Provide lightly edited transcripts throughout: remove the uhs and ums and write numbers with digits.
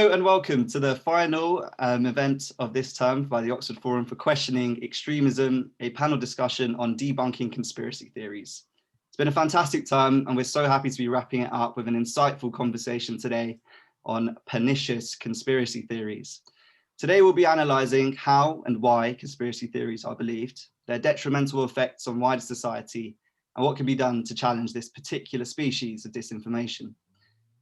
Hello and welcome to the final event of this term by the Oxford Forum for Questioning Extremism, a panel discussion on debunking conspiracy theories. It's been a fantastic term and we're so happy to be wrapping it up with an insightful conversation today on pernicious conspiracy theories. Today we'll be analysing how and why conspiracy theories are believed, their detrimental effects on wider society, and what can be done to challenge this particular species of disinformation.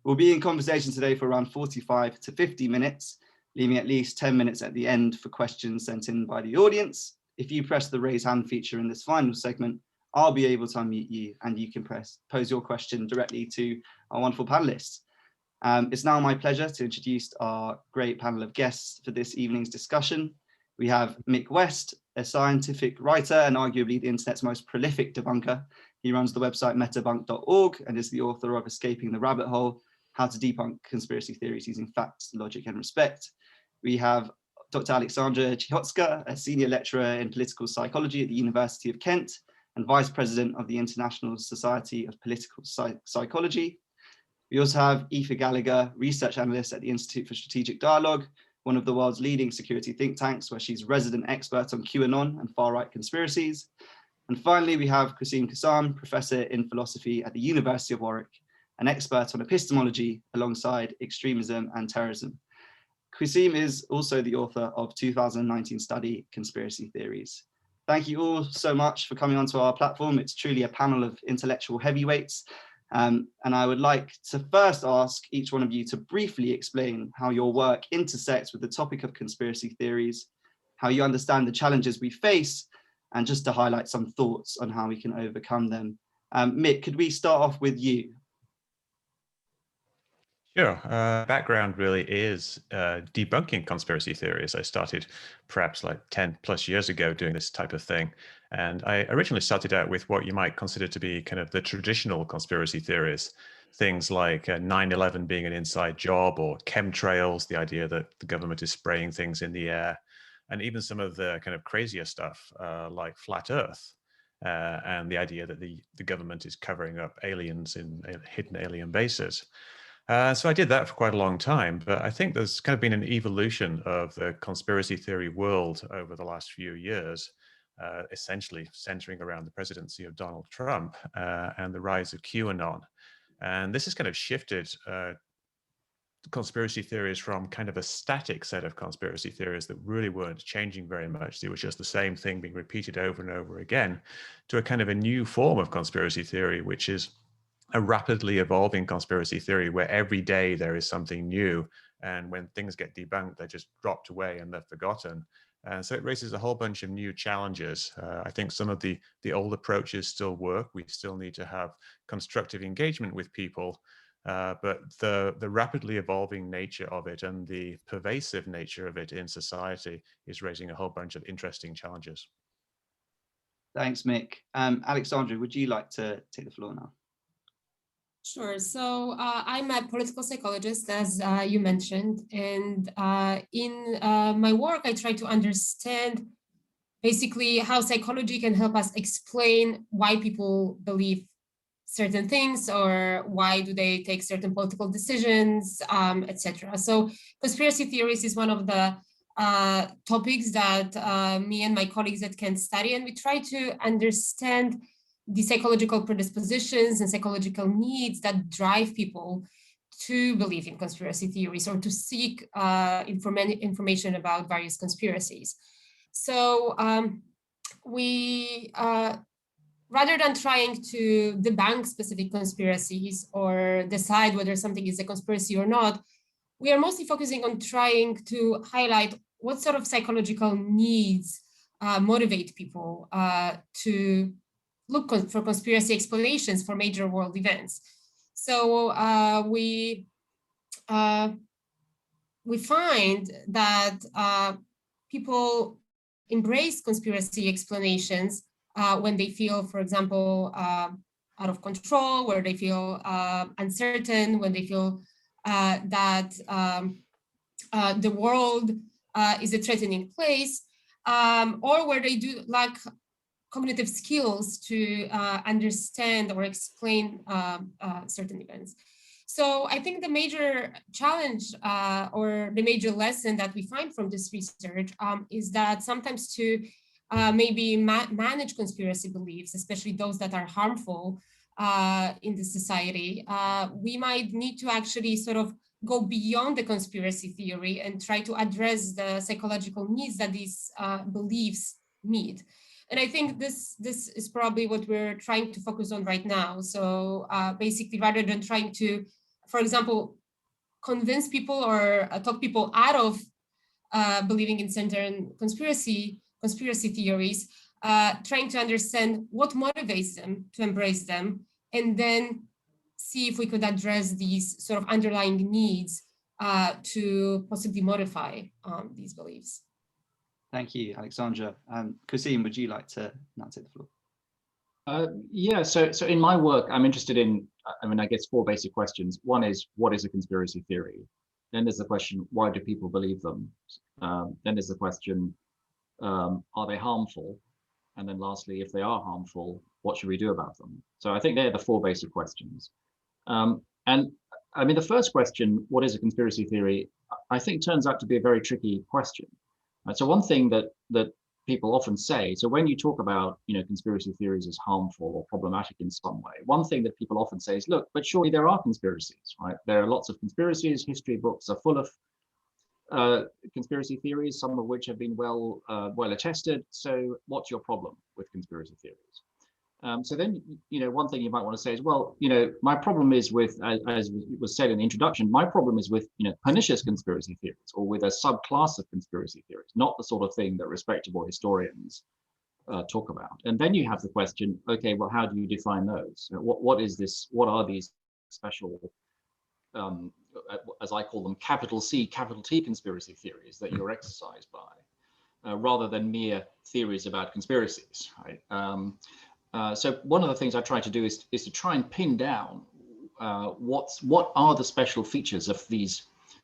We'll be in conversation today for around 45 to 50 minutes, leaving at least 10 minutes at the end for questions sent in by the audience. If you press the raise hand feature in this final segment, I'll be able to unmute you and you can pose your question directly to our wonderful panelists. It's now my pleasure to introduce our great panel of guests for this evening's discussion. We have Mick West, a scientific writer and arguably the internet's most prolific debunker. He runs the website metabunk.org and is the author of Escaping the Rabbit Hole: How to Debunk Conspiracy Theories Using Facts, Logic and Respect. We have Dr. Alexandra Cichocka, a senior lecturer in political psychology at the University of Kent and vice president of the International Society of Political Psychology. We also have Aoife Gallagher, research analyst at the Institute for Strategic Dialogue, one of the world's leading security think tanks, where she's resident expert on QAnon and far-right conspiracies. And finally, we have Qasim Qassam, professor in philosophy at the University of Warwick, an expert on epistemology alongside extremism and terrorism. Qasim is also the author of 2019 study, Conspiracy Theories. Thank you all so much for coming onto our platform. It's truly a panel of intellectual heavyweights. And I would like to first ask each one of you to briefly explain how your work intersects with the topic of conspiracy theories, how you understand the challenges we face, and just to highlight some thoughts on how we can overcome them. Mick, could we start off with you? Sure. Background really is debunking conspiracy theories. I started perhaps like 10 plus years ago doing this type of thing. And I originally started out with what you might consider to be kind of the traditional conspiracy theories, things like 9/11 being an inside job, or chemtrails, the idea that the government is spraying things in the air, and even some of the kind of crazier stuff like flat Earth. And the idea that the government is covering up aliens in hidden alien bases. So I did that for quite a long time, but I think there's kind of been an evolution of the conspiracy theory world over the last few years, essentially centering around the presidency of Donald Trump and the rise of QAnon. And this has kind of shifted conspiracy theories from kind of a static set of conspiracy theories that really weren't changing very much. It was just the same thing being repeated over and over again, to a kind of a new form of conspiracy theory, which is a rapidly evolving conspiracy theory where every day there is something new. And when things get debunked, they're just dropped away and they're forgotten. And so it raises a whole bunch of new challenges. I think some of the old approaches still work. We still need to have constructive engagement with people. But the rapidly evolving nature of it and the pervasive nature of it in society is raising a whole bunch of interesting challenges. Thanks, Mick. Alexandra, would you like to take the floor now? Sure. So I'm a political psychologist, as you mentioned, and in my work, I try to understand basically how psychology can help us explain why people believe certain things, or why do they take certain political decisions, etc. So conspiracy theories is one of the topics that me and my colleagues at Kent study, and we try to understand the psychological predispositions and psychological needs that drive people to believe in conspiracy theories or to seek information about various conspiracies. So we, rather than trying to debunk specific conspiracies or decide whether something is a conspiracy or not, we are mostly focusing on trying to highlight what sort of psychological needs motivate people to look for conspiracy explanations for major world events. So we find that people embrace conspiracy explanations when they feel, for example, out of control, where they feel uncertain, when they feel that the world is a threatening place, or where they do lack cognitive skills to understand or explain certain events. So I think the major challenge or the major lesson that we find from this research is that sometimes to maybe manage conspiracy beliefs, especially those that are harmful in the society, we might need to actually sort of go beyond the conspiracy theory and try to address the psychological needs that these beliefs meet. And I think this is probably what we're trying to focus on right now. So basically, rather than trying to, for example, convince people or talk people out of believing in certain conspiracy theories, trying to understand what motivates them to embrace them, and then see if we could address these sort of underlying needs to possibly modify these beliefs. Thank you, Alexandra. Kasim, would you like to now take the floor? Yeah, so in my work, I'm interested in, I guess 4 basic questions. One is, what is a conspiracy theory? Then there's the question, why do people believe them? Then there's the question, are they harmful? And then lastly, if they are harmful, what should we do about them? So I think they're the 4 basic questions. And I mean, the first question, what is a conspiracy theory? I think turns out to be a very tricky question. So one thing that people often say, so when you talk about, conspiracy theories as harmful or problematic in some way, one thing that people often say is, look, but surely there are conspiracies, right? There are lots of conspiracies. History books are full of conspiracy theories, some of which have been well attested. So what's your problem with conspiracy theories? So then, one thing you might want to say is, well, my problem is with, as was said in the introduction, my problem is with, pernicious conspiracy theories, or with a subclass of conspiracy theories, not the sort of thing that respectable historians talk about. And then you have the question, okay, well, how do you define those? What is this? What are these special, as I call them, capital C, capital T conspiracy theories that you're exercised by, rather than mere theories about conspiracies, right? So one of the things I try to do is to try and pin down what are the special features of these,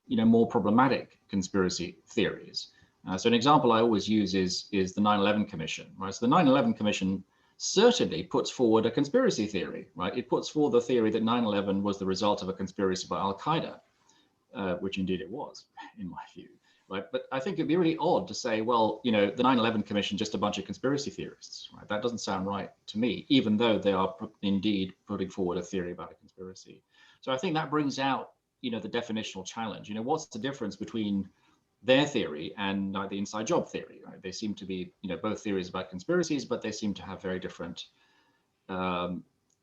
more problematic conspiracy theories. So an example I always use is the 9/11 Commission, right? So the 9/11 Commission certainly puts forward a conspiracy theory, right? It puts forward the theory that 9/11 was the result of a conspiracy by Al-Qaeda, which indeed it was, in my view. Right, but I think it'd be really odd to say, well, the 9/11 Commission, just a bunch of conspiracy theorists, right? That doesn't sound right to me, even though they are indeed putting forward a theory about a conspiracy. So I think that brings out, the definitional challenge. What's the difference between their theory and the inside job theory, right? They seem to be, both theories about conspiracies, but they seem to have very different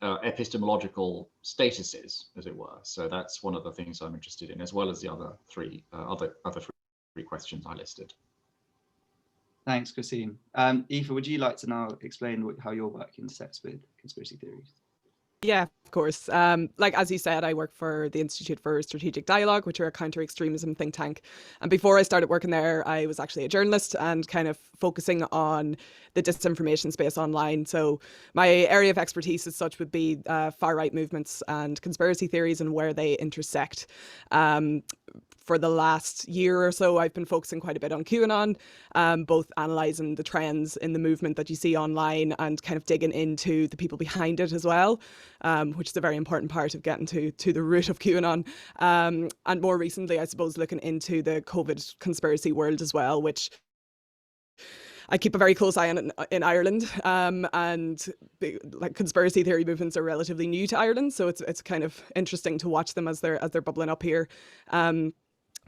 epistemological statuses, as it were. So that's one of the things I'm interested in, as well as the other three questions I listed. Thanks, Kasim. Aoife, would you like to now explain how your work intersects with conspiracy theories? Yeah, of course. Like, as you said, I work for the Institute for Strategic Dialogue, which are a counter-extremism think tank. And before I started working there, I was actually a journalist and kind of focusing on the disinformation space online. So my area of expertise as such would be far-right movements and conspiracy theories and where they intersect. For the last year or so, I've been focusing quite a bit on QAnon, both analysing the trends in the movement that you see online and kind of digging into the people behind it as well, which is a very important part of getting to the root of QAnon. And more recently, I suppose, looking into the COVID conspiracy world as well, which I keep a very close eye on in Ireland, and like conspiracy theory movements are relatively new to Ireland, so it's kind of interesting to watch them as they're bubbling up here.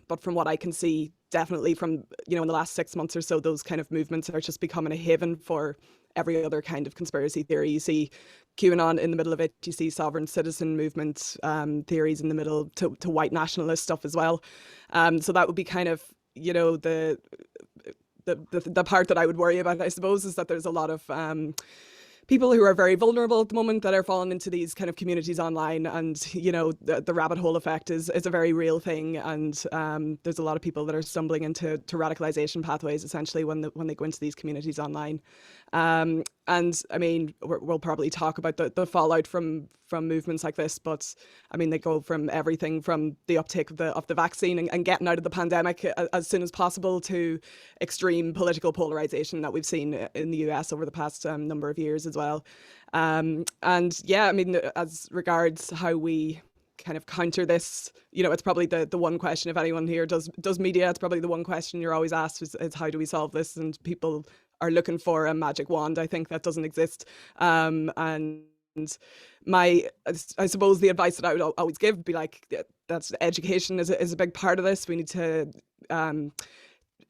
But from what I can see, definitely from, in the last 6 months or so, those kind of movements are just becoming a haven for every other kind of conspiracy theory. You see QAnon in the middle of it. You see sovereign citizen movement theories in the middle to white nationalist stuff as well. So that would be kind of, the part that I would worry about, I suppose, is that there's a lot of people who are very vulnerable at the moment that are falling into these kind of communities online, and the rabbit hole effect is a very real thing, and there's a lot of people that are stumbling into radicalization pathways essentially when they go into these communities online. And I mean, we'll probably talk about the fallout from movements like this, but I mean, they go from everything from the uptake of the vaccine and getting out of the pandemic as soon as possible to extreme political polarization that we've seen in the US over the past number of years as well. And yeah, I mean, as regards how we kind of counter this. It's probably the one question, if anyone here does media, it's probably the one question you're always asked is how do we solve this? And people are looking for a magic wand. I think that doesn't exist. And I suppose the advice that I would always give would be like, that's education is a big part of this. We need to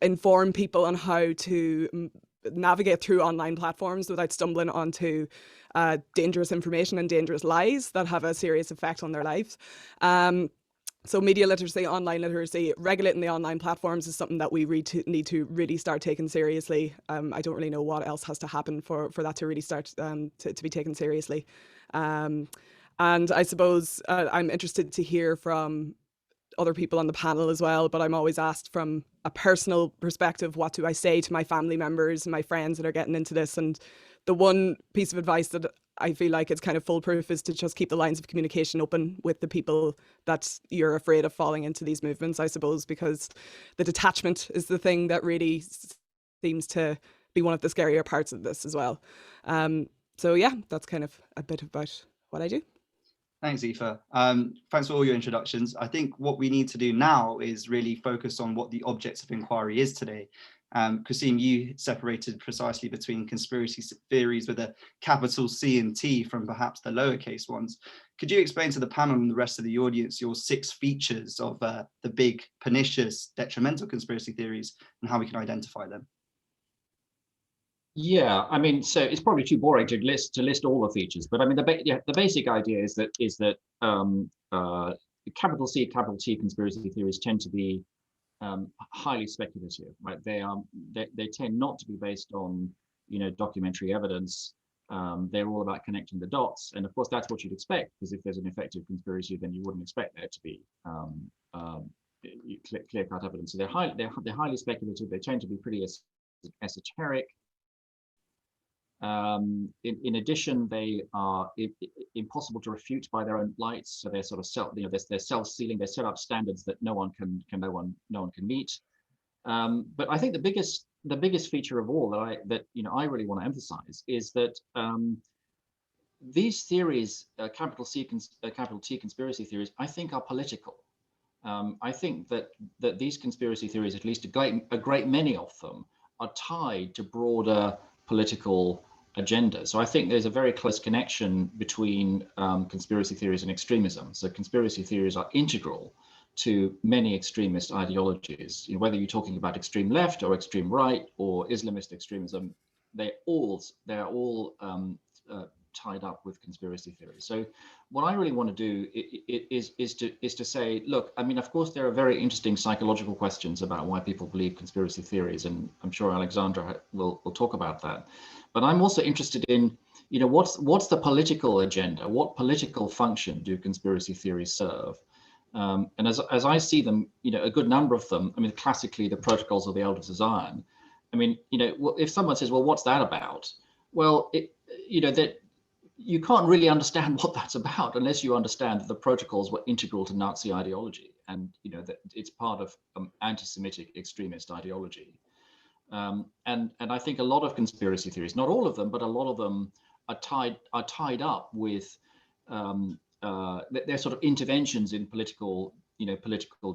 inform people on how to navigate through online platforms without stumbling onto dangerous information and dangerous lies that have a serious effect on their lives. So media literacy, online literacy, regulating the online platforms is something that we need to really start taking seriously. I don't really know what else has to happen for that to really start to be taken seriously. And I suppose I'm interested to hear from other people on the panel as well, but I'm always asked from a personal perspective, what do I say to my family members and my friends that are getting into this? And the one piece of advice that I feel like it's kind of foolproof is to just keep the lines of communication open with the people that you're afraid of falling into these movements, I suppose, because the detachment is the thing that really seems to be one of the scarier parts of this as well. So yeah, that's kind of a bit about what I do. Thanks, Aoife. Thanks for all your introductions. I think what we need to do now is really focus on what the object of inquiry is today. Kasim, you separated precisely between conspiracy theories with a capital C and T from perhaps the lowercase ones. Could you explain to the panel and the rest of the audience your 6 features of the big, pernicious, detrimental conspiracy theories and how we can identify them? Yeah, I mean, so it's probably too boring to list all the features, but I mean, the basic idea is that capital C, capital T conspiracy theories tend to be highly speculative, right? They tend not to be based on documentary evidence. They're all about connecting the dots, and of course that's what you'd expect, because if there's an effective conspiracy, then you wouldn't expect there to be clear-cut evidence. So they're highly speculative. They tend to be pretty esoteric. In addition, they are impossible to refute by their own lights. So they're sort of they're self-sealing. They set up standards that no one can meet. But I think the biggest feature of all that I really want to emphasize is that these theories, capital C, capital T conspiracy theories, I think are political. I think that these conspiracy theories, at least a great many of them, are tied to broader political agenda. So I think there's a very close connection between conspiracy theories and extremism. So conspiracy theories are integral to many extremist ideologies. Whether you're talking about extreme left or extreme right or Islamist extremism, they're all tied up with conspiracy theories. So what I really want to do is to say, look, I mean, of course, there are very interesting psychological questions about why people believe conspiracy theories, and I'm sure Alexandra will talk about that. But I'm also interested in, what's the political agenda? What political function do conspiracy theories serve? And as I see them, a good number of them, I mean, classically, the protocols of the elders of Zion. I mean, if someone says, well, what's that about? Well, that you can't really understand what that's about unless you understand that the protocols were integral to Nazi ideology, and that it's part of anti-Semitic extremist ideology. And I think a lot of conspiracy theories, not all of them, but a lot of them are tied up with their sort of interventions in political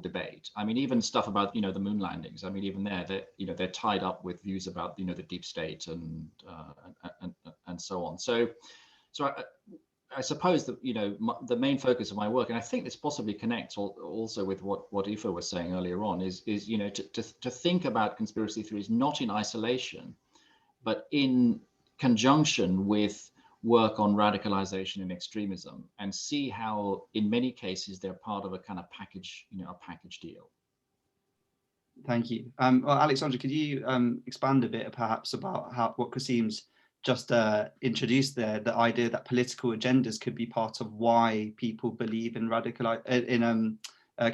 debate. I mean, even stuff about the moon landings. I mean, even they're tied up with views about the deep state and so on. So I suppose that the main focus of my work, and I think this possibly connects also with what Aoife was saying earlier on, is to think about conspiracy theories not in isolation, but in conjunction with work on radicalization and extremism, and see how in many cases they're part of a kind of package, a package deal. Thank you. Well, Alexandra, could you expand a bit perhaps about what Kasim's just introduced there, the idea that political agendas could be part of why people believe in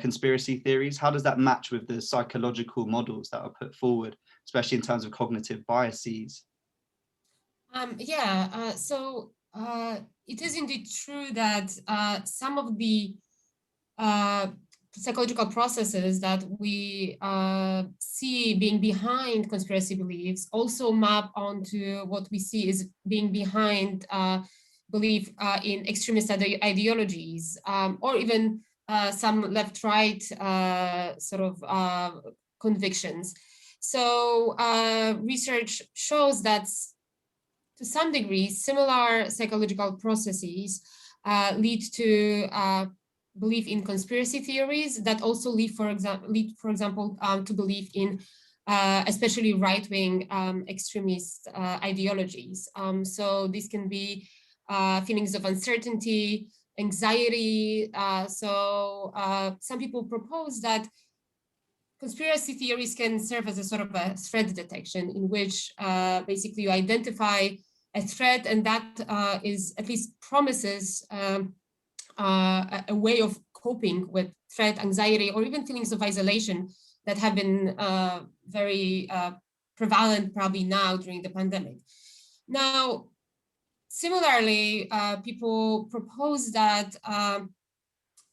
conspiracy theories? How does that match with the psychological models that are put forward, especially in terms of cognitive biases? So it is indeed true that some of the psychological processes that we see being behind conspiracy beliefs also map onto what we see is being behind believe in extremist ideologies, or even some left-right sort of convictions. So research shows that to some degree, similar psychological processes lead to belief in conspiracy theories that also lead, for example, to belief in especially right-wing extremist ideologies. So this can be feelings of uncertainty, anxiety. So some people propose that conspiracy theories can serve as a sort of a threat detection, in which basically you identify a threat, and that is at least promises a way of coping with threat, anxiety, or even feelings of isolation that have been very prevalent probably now during the pandemic. Now, similarly, people propose that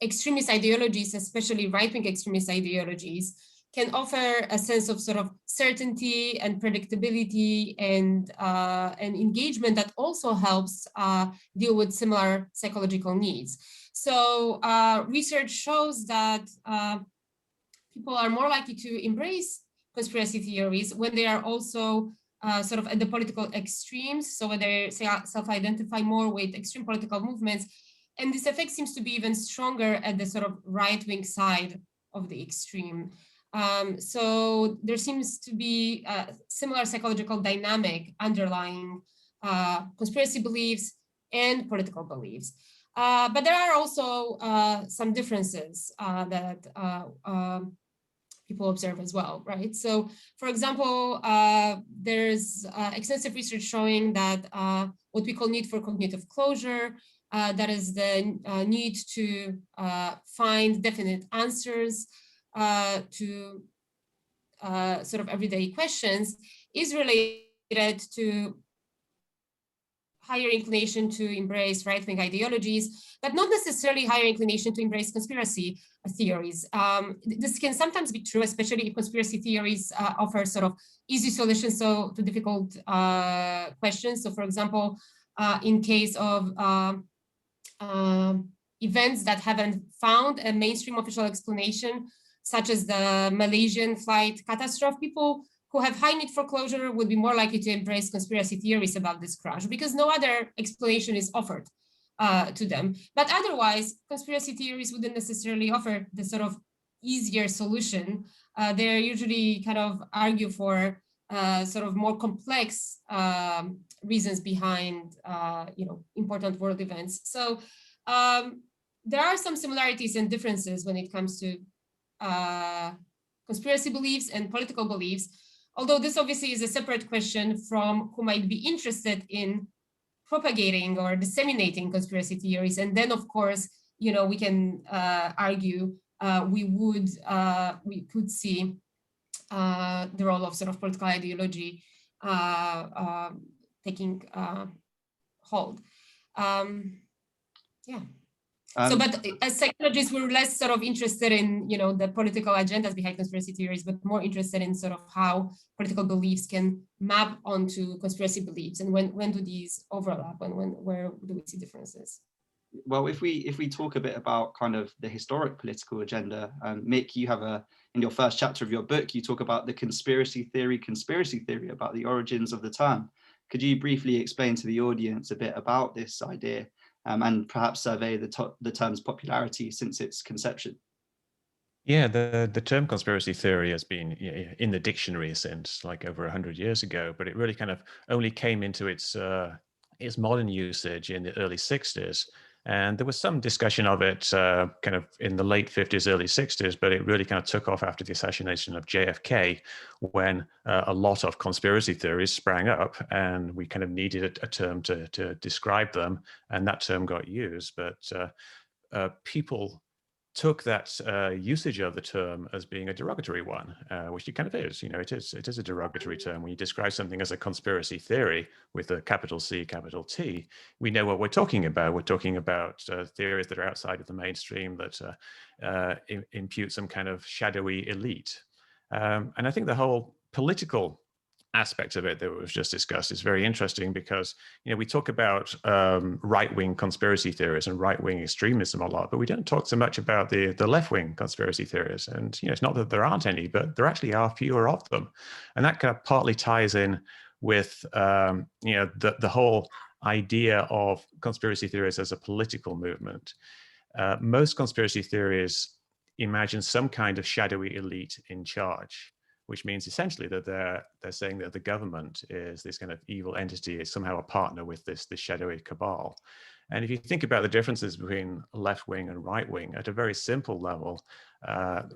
extremist ideologies, especially right-wing extremist ideologies, can offer a sense of sort of certainty and predictability and engagement that also helps deal with similar psychological needs. So research shows that people are more likely to embrace conspiracy theories when they are also sort of at the political extremes. So when they self-identify more with extreme political movements, and this effect seems to be even stronger at the sort of right-wing side of the extreme. So there seems to be a similar psychological dynamic underlying conspiracy beliefs and political beliefs. But there are also some differences that people observe as well, right? So, for example, there's extensive research showing that what we call need for cognitive closure, that is the need to find definite answers to sort of everyday questions, is related to higher inclination to embrace right-wing ideologies, but not necessarily higher inclination to embrace conspiracy theories. This can sometimes be true, especially if conspiracy theories offer sort of easy solutions to difficult questions. So, for example, in case of events that haven't found a mainstream official explanation, such as the Malaysian flight catastrophe, people who have high need for closure would be more likely to embrace conspiracy theories about this crash because no other explanation is offered to them. But otherwise, conspiracy theories wouldn't necessarily offer the sort of easier solution. They're usually kind of argue for sort of more complex reasons behind important world events. So there are some similarities and differences when it comes to conspiracy beliefs and political beliefs, although this obviously is a separate question from who might be interested in propagating or disseminating conspiracy theories. And then, of course, we can argue we could see the role of sort of political ideology taking hold. But as psychologists, we're less sort of interested in, the political agendas behind conspiracy theories, but more interested in sort of how political beliefs can map onto conspiracy beliefs, and when do these overlap, and where do we see differences? Well, if we talk a bit about kind of the historic political agenda, Mick, you have in your first chapter of your book, you talk about the conspiracy theory about the origins of the term. Could you briefly explain to the audience a bit about this idea? And perhaps survey the term's popularity since its conception? Yeah, the term conspiracy theory has been in the dictionary since like over 100 years ago, but it really kind of only came into its modern usage in the early 60s. And there was some discussion of it kind of in the late 50s, early 60s, but it really kind of took off after the assassination of JFK, when a lot of conspiracy theories sprang up, and we kind of needed a term to describe them, and that term got used. But people took that usage of the term as being a derogatory one, which it kind of is. It is a derogatory term. When you describe something as a conspiracy theory with a capital C, capital T, we know what we're talking about. We're talking about theories that are outside of the mainstream, that impute some kind of shadowy elite. And I think the whole political aspect of it that was just discussed is very interesting because, we talk about right-wing conspiracy theories and right-wing extremism a lot, but we don't talk so much about the left-wing conspiracy theories. And, it's not that there aren't any, but there actually are fewer of them. And that kind of partly ties in with, the whole idea of conspiracy theories as a political movement. Most conspiracy theories imagine some kind of shadowy elite in charge, which means essentially that they're saying that the government is this kind of evil entity, is somehow a partner with this shadowy cabal. And if you think about the differences between left wing and right wing, at a very simple level,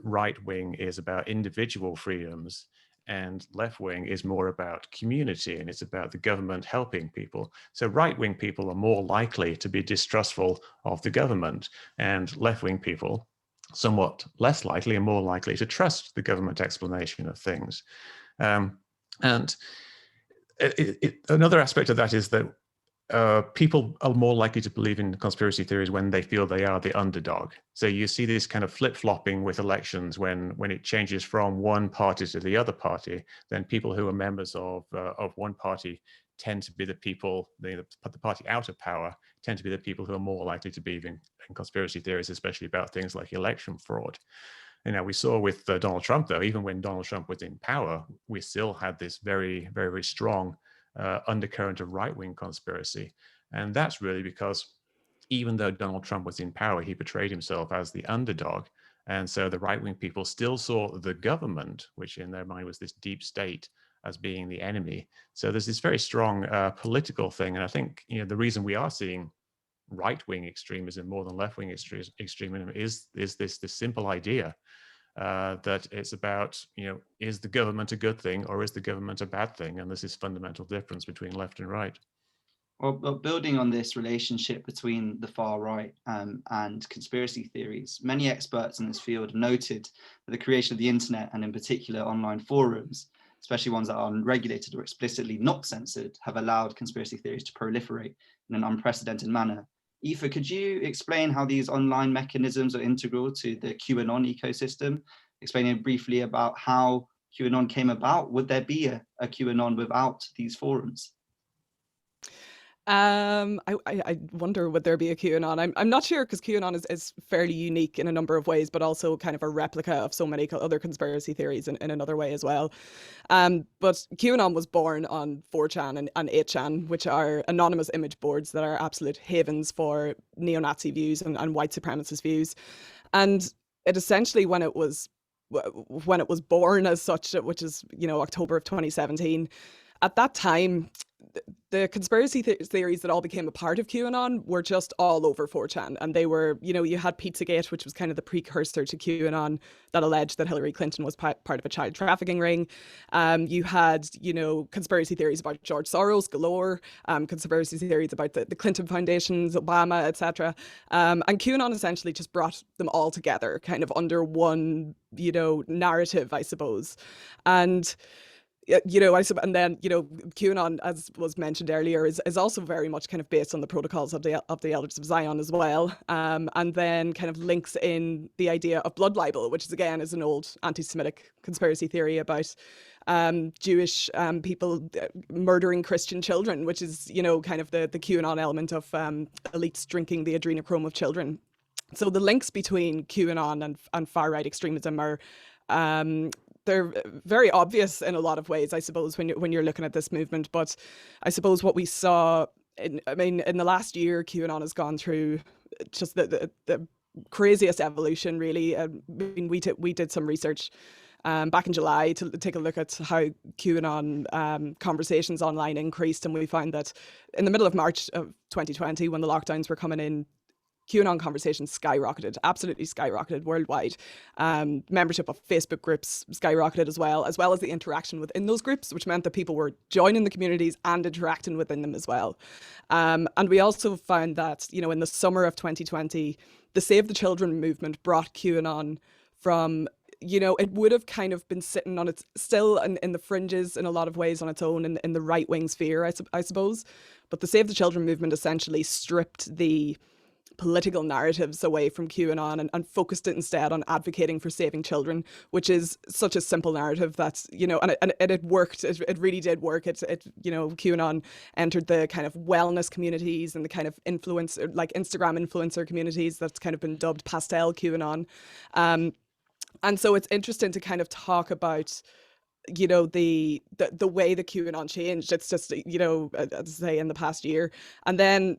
right wing is about individual freedoms, and left wing is more about community, and it's about the government helping people. So right wing people are more likely to be distrustful of the government, and left wing people somewhat less likely and more likely to trust the government explanation of things. And another aspect of that is that people are more likely to believe in conspiracy theories when they feel they are the underdog. So you see this kind of flip-flopping with elections when it changes from one party to the other party. Then people who are members of one party tend to be the people, the party out of power, tend to be the people who are more likely to believe in conspiracy theories, especially about things like election fraud. And now we saw with Donald Trump, though, even when Donald Trump was in power, we still had this very, very, very strong undercurrent of right-wing conspiracy. And that's really because even though Donald Trump was in power, he portrayed himself as the underdog. And so the right-wing people still saw the government, which in their mind was this deep state, as being the enemy. So there's this very strong political thing. And I think, the reason we are seeing right-wing extremism more than left-wing extremism is this simple idea that it's about, is the government a good thing or is the government a bad thing? And there's this fundamental difference between left and right. Well, building on this relationship between the far right and conspiracy theories, many experts in this field have noted that the creation of the internet, and in particular online forums, especially ones that are unregulated or explicitly not censored, have allowed conspiracy theories to proliferate in an unprecedented manner. Aoife, could you explain how these online mechanisms are integral to the QAnon ecosystem? Explaining briefly about how QAnon came about. Would there be a QAnon without these forums? I wonder, would there be a QAnon? I'm not sure, because QAnon is fairly unique in a number of ways, but also kind of a replica of so many other conspiracy theories in another way as well. But QAnon was born on 4chan and 8chan, which are anonymous image boards that are absolute havens for neo-Nazi views and white supremacist views. And it essentially, when it was born as such, which is, October of 2017, at that time, the conspiracy theories that all became a part of QAnon were just all over 4chan. And they were, you had Pizzagate, which was kind of the precursor to QAnon, that alleged that Hilary Clinton was part of a child trafficking ring. You had, conspiracy theories about George Soros galore, conspiracy theories about the Clinton foundations, Obama, etc. And QAnon essentially just brought them all together kind of under one, narrative, I suppose. And and then, QAnon, as was mentioned earlier, is also very much kind of based on the protocols of the Elders of Zion as well. And then kind of links in the idea of blood libel, which is an old anti-Semitic conspiracy theory about Jewish people murdering Christian children, which is, kind of the QAnon element of elites drinking the adrenochrome of children. So the links between QAnon and far-right extremism are they're very obvious in a lot of ways, I suppose, when you're looking at this movement. But I suppose what we saw, in the last year, QAnon has gone through just the craziest evolution, really. We did some research back in July to take a look at how QAnon conversations online increased, and we found that in the middle of March of 2020, when the lockdowns were coming in, QAnon conversations skyrocketed, absolutely skyrocketed worldwide. Membership of Facebook groups skyrocketed as well as the interaction within those groups, which meant that people were joining the communities and interacting within them as well. And we also found that, in the summer of 2020, the Save the Children movement brought QAnon from, it would have kind of been sitting on its, still in the fringes in a lot of ways on its own in the right-wing sphere, I suppose. But the Save the Children movement essentially stripped the political narratives away from QAnon and focused it instead on advocating for saving children, which is such a simple narrative that's, you know, and it worked. It really did work. It you know, QAnon entered the kind of wellness communities and the kind of influencer, like Instagram influencer communities that's kind of been dubbed pastel QAnon. And so it's interesting to kind of talk about, you know, the way the QAnon changed. It's just, you know, as I say, in the past year. And then,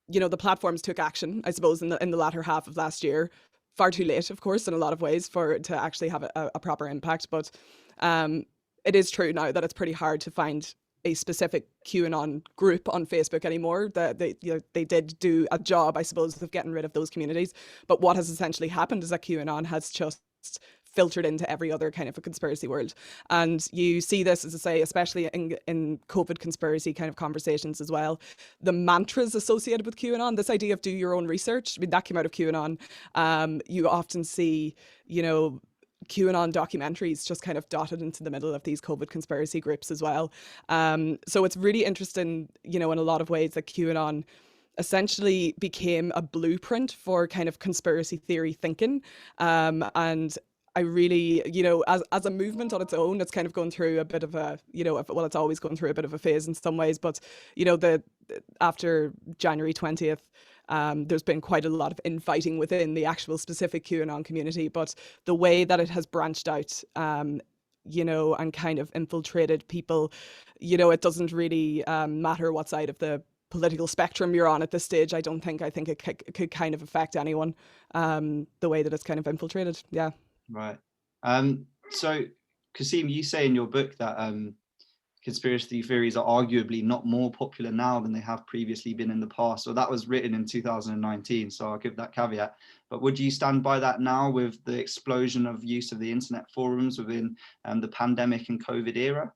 you know, the platforms took action, I suppose, in the latter half of last year. Far too late, of course, in a lot of ways for it to actually have a proper impact. But it is true now that it's pretty hard to find a specific QAnon group on Facebook anymore. They did do a job, I suppose, of getting rid of those communities. But what has essentially happened is that QAnon has just filtered into every other kind of a conspiracy world. And you see this, as I say, especially in COVID conspiracy kind of conversations as well. The mantras associated with QAnon, this idea of do your own research, I mean, that came out of QAnon. You often see, you know, QAnon documentaries just kind of dotted into the middle of these COVID conspiracy groups as well. So it's really interesting, you know, in a lot of ways that QAnon essentially became a blueprint for kind of conspiracy theory thinking. And I really, you know, as a movement on its own, it's kind of going through a bit of a, you know, well, it's always going through a bit of a phase in some ways, but, you know, after January 20th, there's been quite a lot of infighting within the actual specific QAnon community, but the way that it has branched out, you know, and kind of infiltrated people, you know, it doesn't really matter what side of the political spectrum you're on at this stage. I think it could kind of affect anyone, the way that it's kind of infiltrated. Yeah. Right. So, Kasim, you say in your book that conspiracy theories are arguably not more popular now than they have previously been in the past. So that was written in 2019, so I'll give that caveat. But would you stand by that now with the explosion of use of the internet forums within the pandemic and COVID era?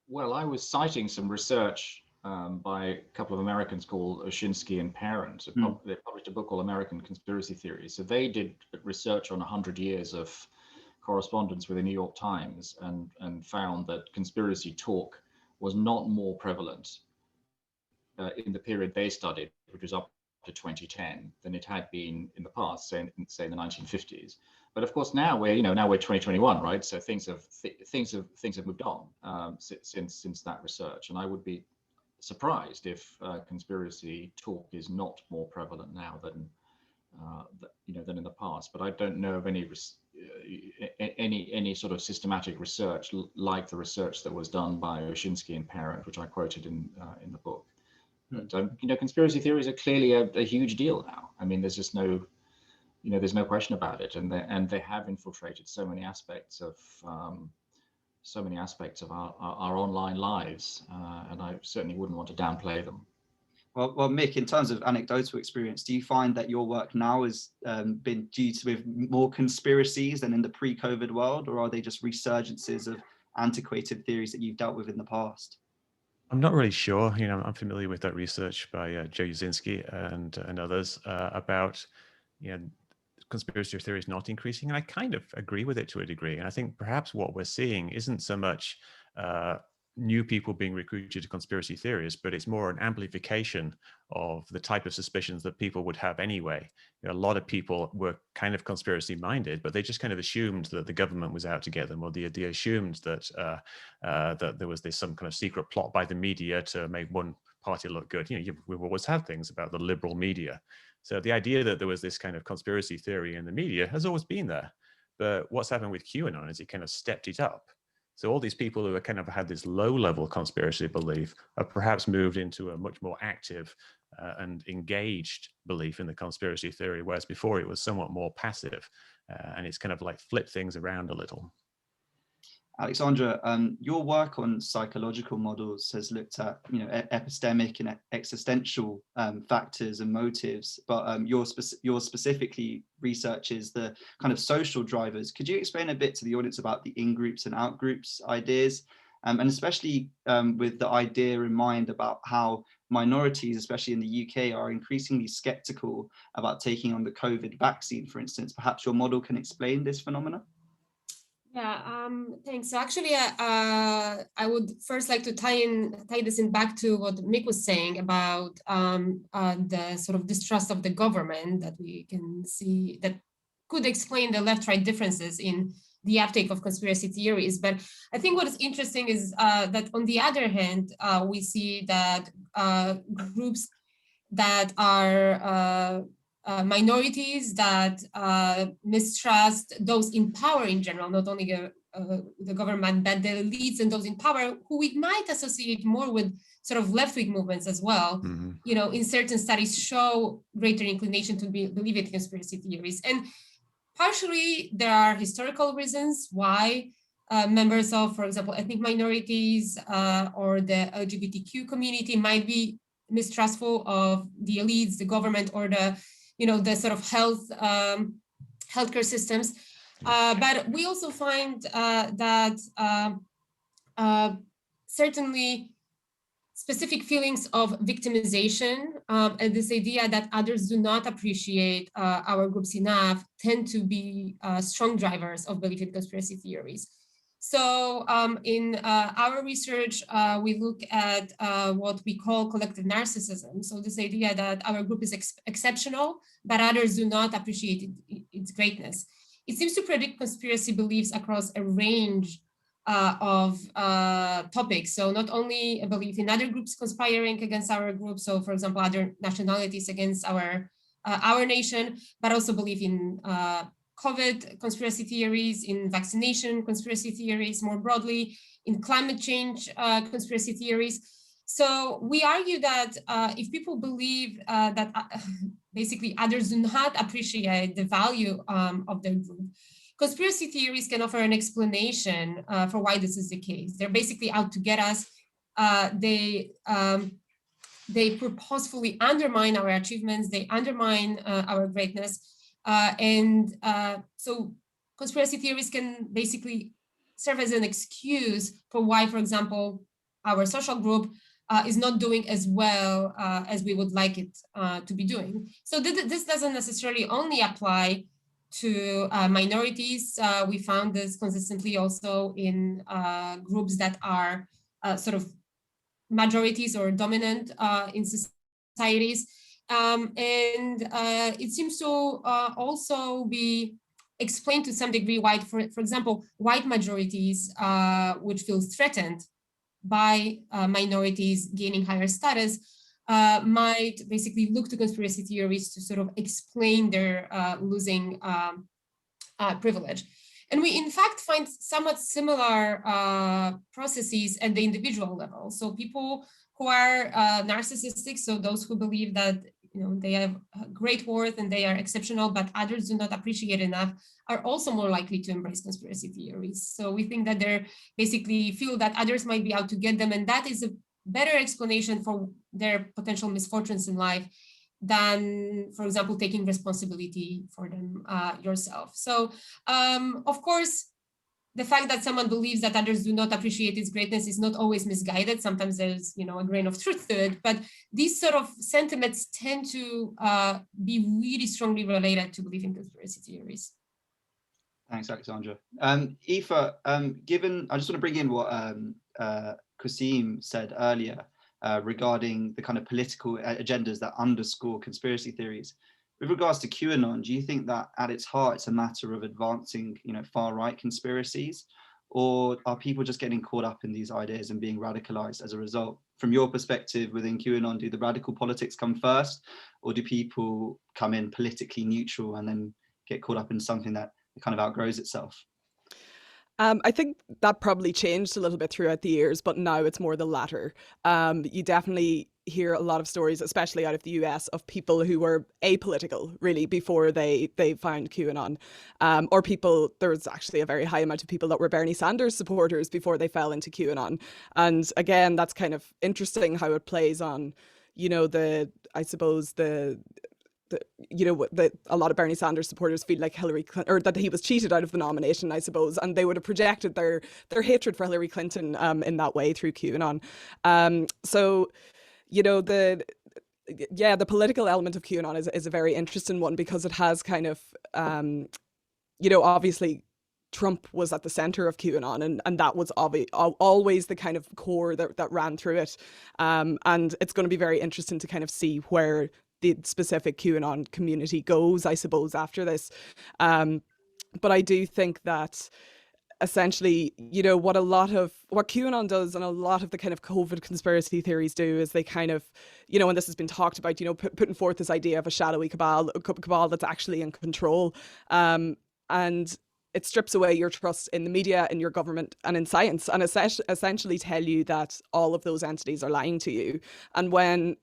Well, I was citing some research by a couple of Americans called Oshinsky and Parent. They published a book called American Conspiracy Theories. So they did research on 100 years of correspondence with the New York Times and found that conspiracy talk was not more prevalent in the period they studied, which was up to 2010, than it had been in the past, say in the 1950s. But of course, now we're 2021, right? So things have moved on since that research, and I would be surprised if conspiracy talk is not more prevalent now than in the past. But I don't know of any sort of systematic research like the research that was done by Oshinsky and Parent, which I quoted in the book. But conspiracy theories are clearly a huge deal now. I mean, there's just no question about it, and they have infiltrated so many aspects of our online lives, and I certainly wouldn't want to downplay them. Well, Mick, in terms of anecdotal experience, do you find that your work now has been due to with more conspiracies than in the pre-COVID world, or are they just resurgences of antiquated theories that you've dealt with in the past? I'm not really sure. I'm familiar with that research by Joe Rogan and others about, conspiracy theories not increasing, and I kind of agree with it to a degree. And I think perhaps what we're seeing isn't so much new people being recruited to conspiracy theories, but it's more an amplification of the type of suspicions that people would have anyway. A lot of people were kind of conspiracy minded, but they just kind of assumed that the government was out to get them, or they assumed that that there was some kind of secret plot by the media to make one party look good. We've always had things about the liberal media. So the idea that there was this kind of conspiracy theory in the media has always been there. But what's happened with QAnon is it kind of stepped it up. So all these people who have kind of had this low-level conspiracy belief have perhaps moved into a much more active and engaged belief in the conspiracy theory, whereas before it was somewhat more passive, and it's kind of like flipped things around a little. Alexandra, your work on psychological models has looked at epistemic and existential factors and motives, but your specifically researches the kind of social drivers. Could you explain a bit to the audience about the in-groups and out-groups ideas, and especially with the idea in mind about how minorities, especially in the UK, are increasingly skeptical about taking on the COVID vaccine, for instance? Perhaps your model can explain this phenomena? Yeah, thanks. So actually, I would first like to tie this in back to what Mick was saying about the sort of distrust of the government that we can see that could explain the left-right differences in the uptake of conspiracy theories. But I think what is interesting is that on the other hand, we see that groups that are minorities that mistrust those in power in general, not only the government, but the elites and those in power, who we might associate more with sort of left-wing movements as well. Mm-hmm. You know, in certain studies show greater inclination to believe in conspiracy theories. And partially there are historical reasons why members of, for example, ethnic minorities or the LGBTQ community might be mistrustful of the elites, the government, or the, you know, the sort of healthcare systems. But we also find that certainly specific feelings of victimization and this idea that others do not appreciate our groups enough tend to be strong drivers of belief in conspiracy theories. So in our research, we look at what we call collective narcissism. So this idea that our group is exceptional, but others do not appreciate its greatness. It seems to predict conspiracy beliefs across a range of topics. So not only a belief in other groups conspiring against our group, so for example, other nationalities against our nation, but also belief in COVID conspiracy theories, in vaccination conspiracy theories more broadly, in climate change conspiracy theories. So we argue that if people believe that basically others do not appreciate the value of their group, conspiracy theories can offer an explanation for why this is the case. They're basically out to get us. They purposefully undermine our achievements. They undermine our greatness. So conspiracy theories can basically serve as an excuse for why, for example, our social group is not doing as well as we would like it to be doing. So this doesn't necessarily only apply to minorities. We found this consistently also in groups that are sort of majorities or dominant in societies. It seems to also be explained to some degree why, for example, white majorities which feel threatened by minorities gaining higher status might basically look to conspiracy theories to sort of explain their losing privilege. And we, in fact, find somewhat similar processes at the individual level. So people who are narcissistic, so those who believe that, you know, they have great worth and they are exceptional, but others do not appreciate enough, are also more likely to embrace conspiracy theories. So we think that they basically feel that others might be out to get them, and that is a better explanation for their potential misfortunes in life than, for example, taking responsibility for them yourself. So, of course, the fact that someone believes that others do not appreciate its greatness is not always misguided. Sometimes there's, you know, a grain of truth to it, but these sort of sentiments tend to be really strongly related to belief in conspiracy theories. Thanks, Alexandra. Aoife, given, I just want to bring in what Qasim said earlier regarding the kind of political agendas that underscore conspiracy theories. With regards to QAnon, do you think that at its heart it's a matter of advancing, you know, far-right conspiracies, or are people just getting caught up in these ideas and being radicalized as a result? From your perspective within QAnon, do the radical politics come first, or do people come in politically neutral and then get caught up in something that kind of outgrows itself? I think that probably changed a little bit throughout the years, but now it's more the latter. You definitely hear a lot of stories, especially out of the US, of people who were apolitical really before they found QAnon, or people, there was actually a very high amount of people that were Bernie Sanders supporters before they fell into QAnon. And again, that's kind of interesting how it plays on, you know, I suppose a lot of Bernie Sanders supporters feel like Hillary Clinton, or that he was cheated out of the nomination, I suppose, and they would have projected their hatred for Hillary Clinton in that way through QAnon. So, you know, the political element of QAnon is a very interesting one, because it has kind of, you know, obviously Trump was at the center of QAnon, and that was always the kind of core that ran through it. And it's going to be very interesting to kind of see where the specific QAnon community goes, I suppose, after this. But I do think that essentially, you know, what QAnon does and a lot of the kind of COVID conspiracy theories do is they kind of, you know, and this has been talked about, you know, putting forth this idea of a shadowy cabal, a cabal that's actually in control. And it strips away your trust in the media, in your government, and in science, and essentially tell you that all of those entities are lying to you. And when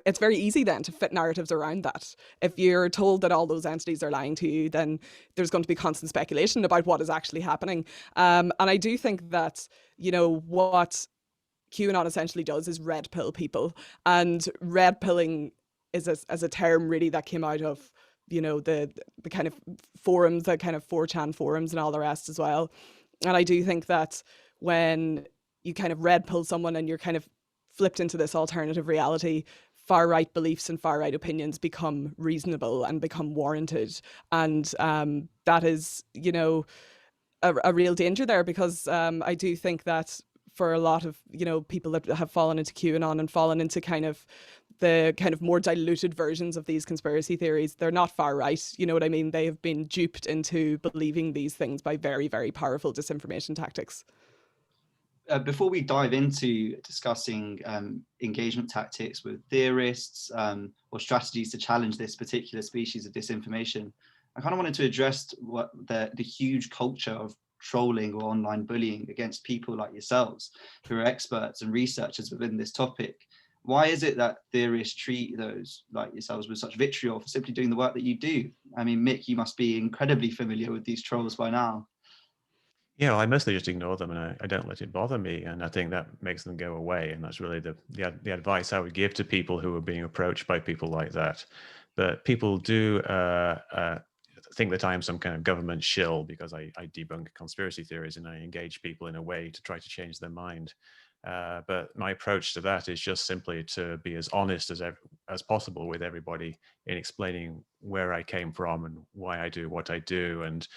it's very easy then to fit narratives around that. If you're told that all those entities are lying to you, then there's going to be constant speculation about what is actually happening. And I do think that, you know, what QAnon essentially does is red pill people. And red pilling is as a term really that came out of, you know, the kind of forums, the kind of 4chan forums and all the rest as well. And I do think that when you kind of red pill someone and you're kind of flipped into this alternative reality, far right beliefs and far right opinions become reasonable and become warranted. And that is, you know, a real danger there, because I do think that for a lot of, you know, people that have fallen into QAnon and fallen into kind of the kind of more diluted versions of these conspiracy theories, they're not far right. You know what I mean? They have been duped into believing these things by very, very powerful disinformation tactics. Before we dive into discussing engagement tactics with theorists or strategies to challenge this particular species of disinformation, I kind of wanted to address what the huge culture of trolling or online bullying against people like yourselves, who are experts and researchers within this topic. Why is it that theorists treat those like yourselves with such vitriol for simply doing the work that you do? I mean, Mick, you must be incredibly familiar with these trolls by now. Yeah, well, I mostly just ignore them, and I don't let it bother me, and I think that makes them go away. And that's really the advice I would give to people who are being approached by people like that. But people do think that I am some kind of government shill because I debunk conspiracy theories and I engage people in a way to try to change their mind. But my approach to that is just simply to be as honest as possible with everybody in explaining where I came from and why I do what I do, and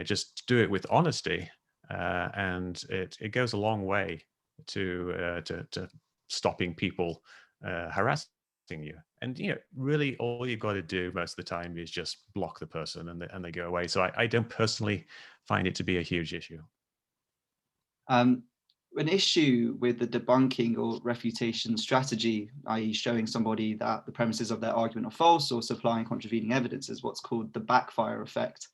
just do it with honesty. And it goes a long way to stopping people harassing you. And really, all you've got to do most of the time is just block the person, and they go away. So I don't personally find it to be a huge issue. An issue with the debunking or refutation strategy, i.e. showing somebody that the premises of their argument are false or supplying contravening evidence, is what's called the backfire effect,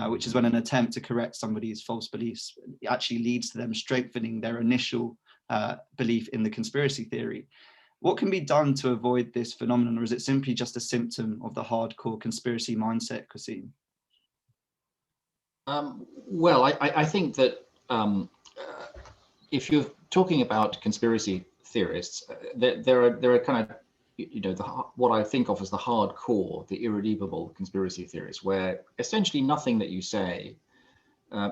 which is when an attempt to correct somebody's false beliefs actually leads to them strengthening their initial belief in the conspiracy theory. What can be done to avoid this phenomenon, or is it simply just a symptom of the hardcore conspiracy mindset, Kasim? Well, I think that if you're talking about conspiracy theorists, there are kind of, what I think of as the hardcore, the irredeemable conspiracy theories, where essentially nothing that you say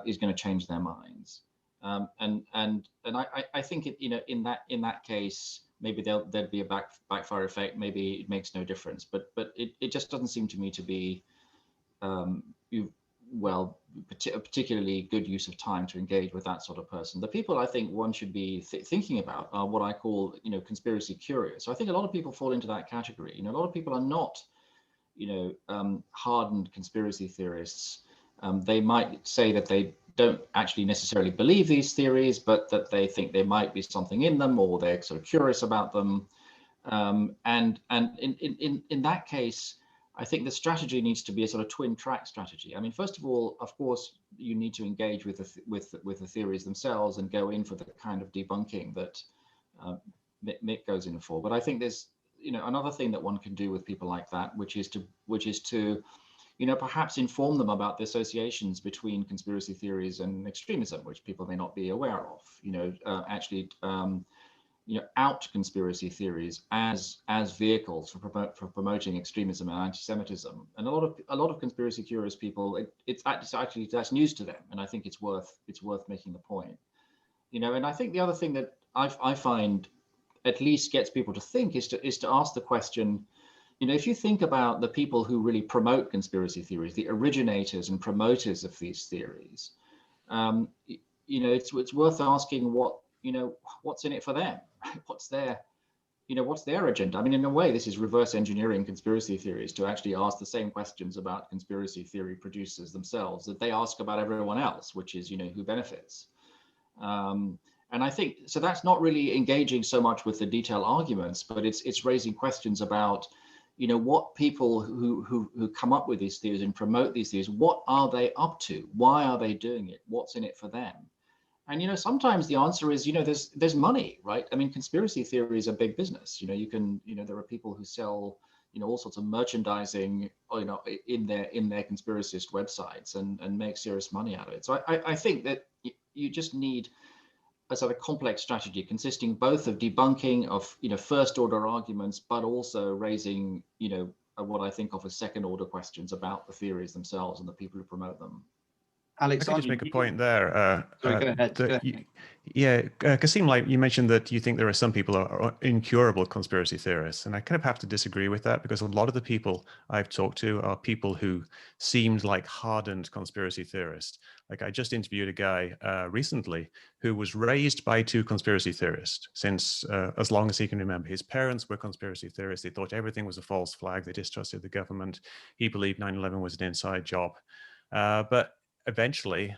is going to change their minds. And I think in that case, maybe there'd be a backfire effect. Maybe it makes no difference, but it just doesn't seem to me to be a particularly good use of time to engage with that sort of person. The people I think one should be thinking about are what I call, conspiracy curious. So I think a lot of people fall into that category. A lot of people are not, hardened conspiracy theorists. They might say that they don't actually necessarily believe these theories, but that they think there might be something in them, or they're sort of curious about them. And in that case, I think the strategy needs to be a sort of twin track strategy. I mean, first of all, of course, you need to engage with the theories themselves and go in for the kind of debunking that Mick goes in for. But I think there's another thing that one can do with people like that, which is to perhaps inform them about the associations between conspiracy theories and extremism, which people may not be aware of. Out conspiracy theories as vehicles for promoting extremism and anti-Semitism. And a lot of conspiracy curious people, that's news to them, and I think it's worth making the point. And I think the other thing that I find at least gets people to think is to ask the question, if you think about the people who really promote conspiracy theories, the originators and promoters of these theories, it's worth asking what's in it for them. What's their agenda? I mean, in a way, this is reverse engineering conspiracy theories to actually ask the same questions about conspiracy theory producers themselves that they ask about everyone else, which is, who benefits. And I think, so that's not really engaging so much with the detailed arguments, but it's raising questions about, what people who come up with these theories and promote these theories, what are they up to? Why are they doing it? What's in it for them? And, sometimes the answer is, there's money, right? I mean, conspiracy theory is a big business. There are people who sell, all sorts of merchandising, in their conspiracist websites and make serious money out of it. So I think that you just need a sort of complex strategy consisting both of debunking of, first order arguments, but also raising, what I think of as second order questions about the theories themselves and the people who promote them. Alexander, I could just make a point there. Sorry, go ahead. Kasim, like you mentioned that you think there are some people who are incurable conspiracy theorists, and I kind of have to disagree with that because a lot of the people I've talked to are people who seemed like hardened conspiracy theorists. Like I just interviewed a guy recently who was raised by two conspiracy theorists since as long as he can remember. His parents were conspiracy theorists. They thought everything was a false flag. They distrusted the government. He believed 9/11 was an inside job. But eventually,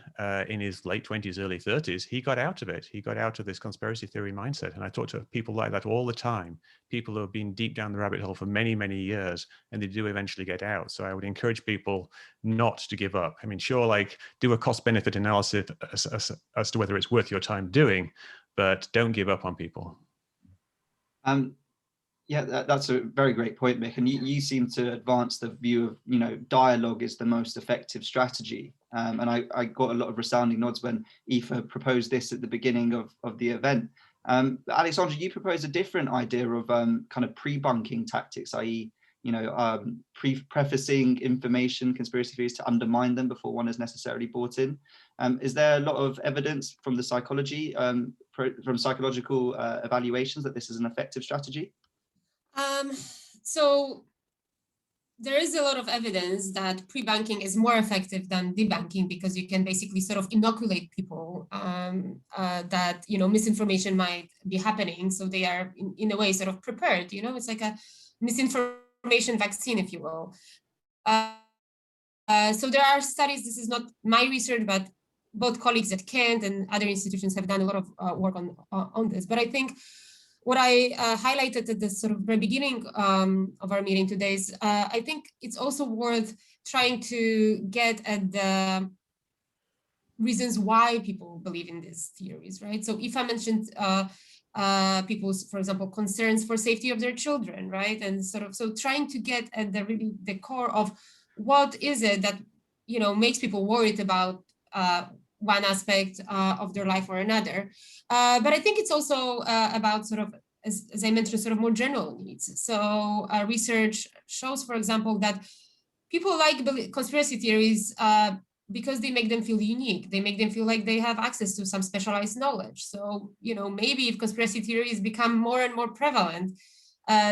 in his late 20s, early 30s, he got out of it. He got out of this conspiracy theory mindset. And I talk to people like that all the time, people who have been deep down the rabbit hole for many, many years, and they do eventually get out. So I would encourage people not to give up. I mean, sure, like do a cost-benefit analysis as to whether it's worth your time doing, but don't give up on people. Yeah, that's a very great point, Mick. And you seem to advance the view of, dialogue is the most effective strategy. And I got a lot of resounding nods when Aoife proposed this at the beginning of the event. Alexandra, you proposed a different idea of kind of pre-bunking tactics, i.e., prefacing information, conspiracy theories to undermine them before one is necessarily bought in. Is there a lot of evidence from the psychology, from psychological evaluations that this is an effective strategy? So there is a lot of evidence that pre-banking is more effective than debunking because you can basically sort of inoculate people that, misinformation might be happening. So they are in a way sort of prepared, it's like a misinformation vaccine, if you will. So there are studies, this is not my research, but both colleagues at Kent and other institutions have done a lot of work on this. But I think what I highlighted at the sort of very beginning of our meeting today is I think it's also worth trying to get at the reasons why people believe in these theories, right? So if I mentioned people's, for example, concerns for safety of their children, right? And sort of, so trying to get at the core of what is it that, makes people worried about one aspect of their life or another. But I think it's also about sort of, as I mentioned, sort of more general needs. So research shows, for example, that people like conspiracy theories because they make them feel unique. They make them feel like they have access to some specialized knowledge. So, maybe if conspiracy theories become more and more prevalent,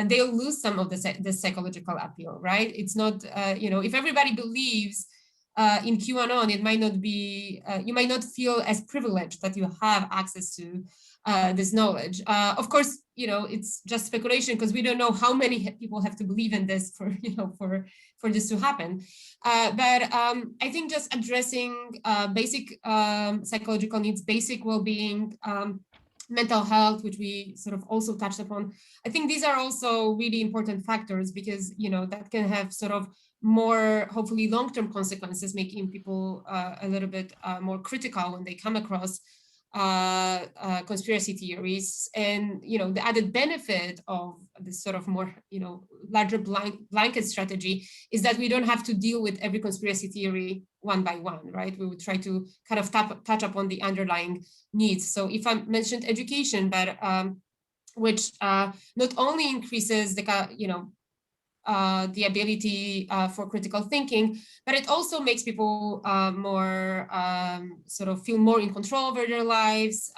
they'll lose some of the psychological appeal, right? It's not, if everybody believes in QAnon, it might not be, you might not feel as privileged that you have access to this knowledge. Of course, it's just speculation because we don't know how many people have to believe in this for this to happen. But I think just addressing basic psychological needs, basic well-being, mental health, which we sort of also touched upon. I think these are also really important factors because, that can have sort of more, hopefully long-term consequences, making people a little bit more critical when they come across conspiracy theories. And, the added benefit of this sort of more, larger blanket strategy is that we don't have to deal with every conspiracy theory one by one, right? We would try to kind of touch upon the underlying needs. So if I mentioned education, but which not only increases the, the ability for critical thinking, but it also makes people more sort of feel more in control over their lives,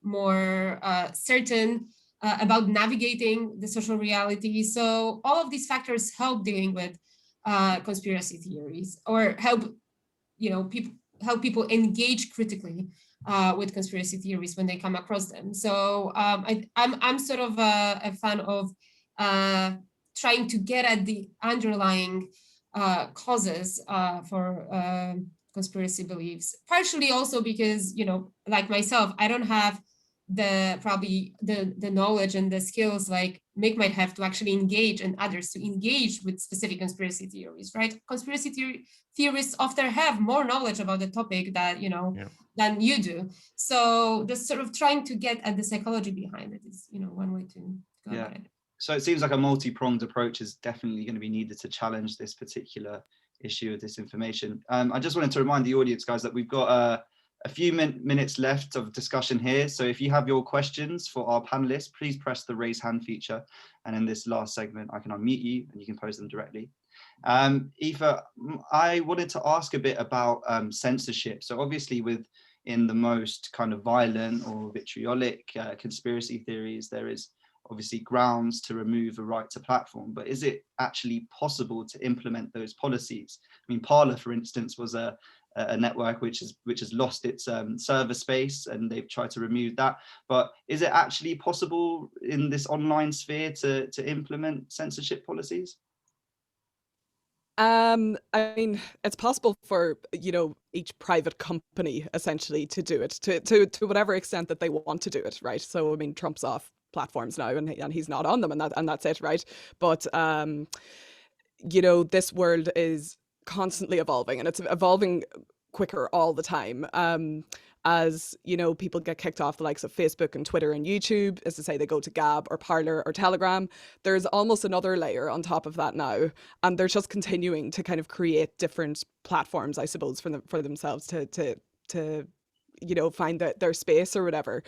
more certain. about navigating the social reality. So all of these factors help dealing with conspiracy theories, or help people engage critically with conspiracy theories when they come across them. So I'm sort of a fan of trying to get at the underlying causes for conspiracy beliefs, partially also because, like myself, I don't have the knowledge and the skills like Mick might have to actually engage, and others to engage with specific conspiracy theories, right? Conspiracy theorists often have more knowledge about the topic that, than you do. So just sort of trying to get at the psychology behind it is, one way to go about it. So it seems like a multi-pronged approach is definitely going to be needed to challenge this particular issue of disinformation. I just wanted to remind the audience, guys, that we've got a few minutes left of discussion here. So if you have your questions for our panelists, please press the raise hand feature. And in this last segment, I can unmute you and you can pose them directly. Aoife, I wanted to ask a bit about censorship. So obviously in the most kind of violent or vitriolic conspiracy theories, there is obviously grounds to remove a right to platform, but is it actually possible to implement those policies? I mean, Parler, for instance, was a network which has lost its server space, and they've tried to remove that. But is it actually possible in this online sphere to implement censorship policies? I mean, it's possible for, each private company essentially to do it to whatever extent that they want to do it, right? So, I mean, Trump's off platforms now and he's not on them, and that's it, right? But this world is constantly evolving, and it's evolving quicker all the time. As people get kicked off the likes of Facebook and Twitter and YouTube, as to say they go to Gab or Parler or Telegram, there's almost another layer on top of that now, and they're just continuing to kind of create different platforms, I suppose, for themselves to find their space or whatever.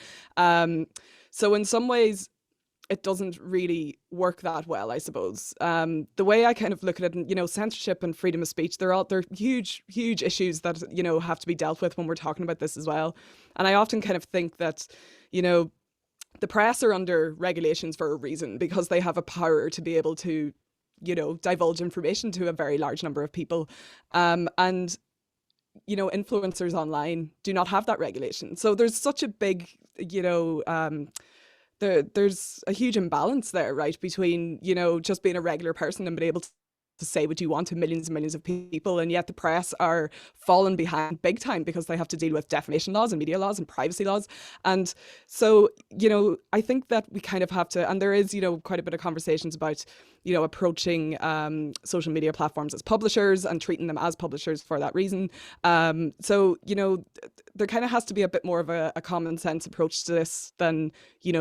So in some ways, it doesn't really work that well, I suppose. The way I kind of look at it, censorship and freedom of speech, they're huge, huge issues that, have to be dealt with when we're talking about this as well. And I often kind of think that, the press are under regulations for a reason, because they have a power to be able to, divulge information to a very large number of people. And influencers online do not have that regulation. So there's such a big, there's a huge imbalance there, right, between, just being a regular person and being able to say what you want to millions and millions of people, and yet the press are falling behind big time because they have to deal with defamation laws and media laws and privacy laws. And so, I think that we kind of have to, and there is, quite a bit of conversations about, approaching social media platforms as publishers and treating them as publishers for that reason. So, there kind of has to be a bit more of a common sense approach to this than,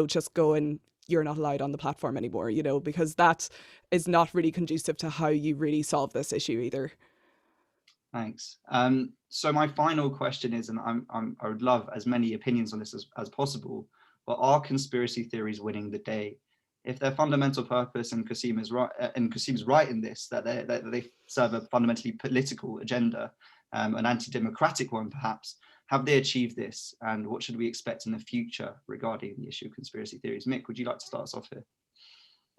just going, you're not allowed on the platform anymore, because that is not really conducive to how you really solve this issue either. Thanks. So my final question is, and I would love as many opinions on this as possible, but are conspiracy theories winning the day? If their fundamental purpose, and Qasim is right in this, that they serve a fundamentally political agenda, an anti-democratic one perhaps, have they achieved this? And what should we expect in the future regarding the issue of conspiracy theories? Mick, would you like to start us off here?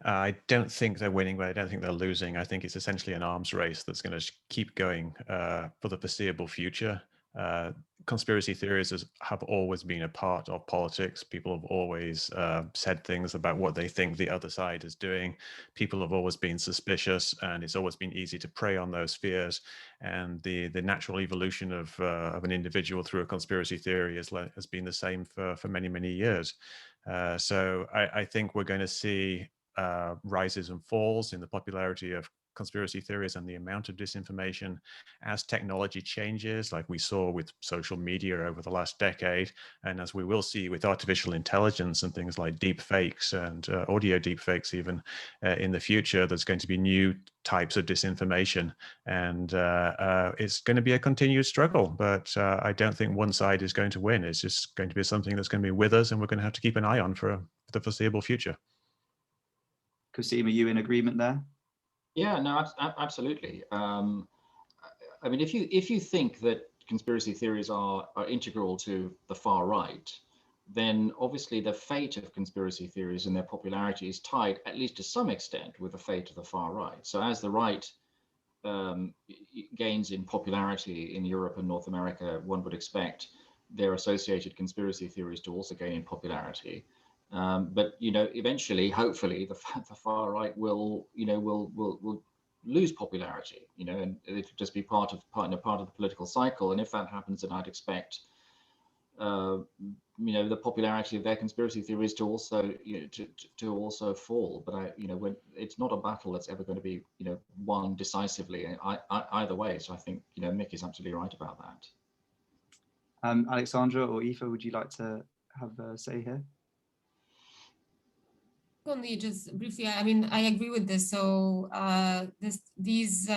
I don't think they're winning, but I don't think they're losing. I think it's essentially an arms race that's going to keep going for the foreseeable future. Conspiracy theories have always been a part of politics. People have always said things about what they think the other side is doing. People have always been suspicious, and it's always been easy to prey on those fears. And the natural evolution of an individual through a conspiracy theory has been the same for many, many years. So I think we're going to see rises and falls in the popularity of conspiracy theories and the amount of disinformation as technology changes, like we saw with social media over the last decade, and as we will see with artificial intelligence and things like deep fakes and audio deep fakes even in the future. There's going to be new types of disinformation, and it's going to be a continued struggle, but I don't think one side is going to win. It's just going to be something that's going to be with us, and we're going to have to keep an eye on for the foreseeable future. Qasim, are you in agreement there? Yeah, no, absolutely. I mean, if you think that conspiracy theories are integral to the far right, then obviously the fate of conspiracy theories and their popularity is tied, at least to some extent, with the fate of the far right. So as the right gains in popularity in Europe and North America, one would expect their associated conspiracy theories to also gain in popularity. But eventually, hopefully, the far right will lose popularity, and it'll just be part of the political cycle. And if that happens, then I'd expect the popularity of their conspiracy theories to also to also fall. But when it's not a battle that's ever going to be won decisively either way. So I think Mick is absolutely right about that. Alexandra or Aoife, would you like to have a say here? Only just briefly, I mean, I agree with this. So these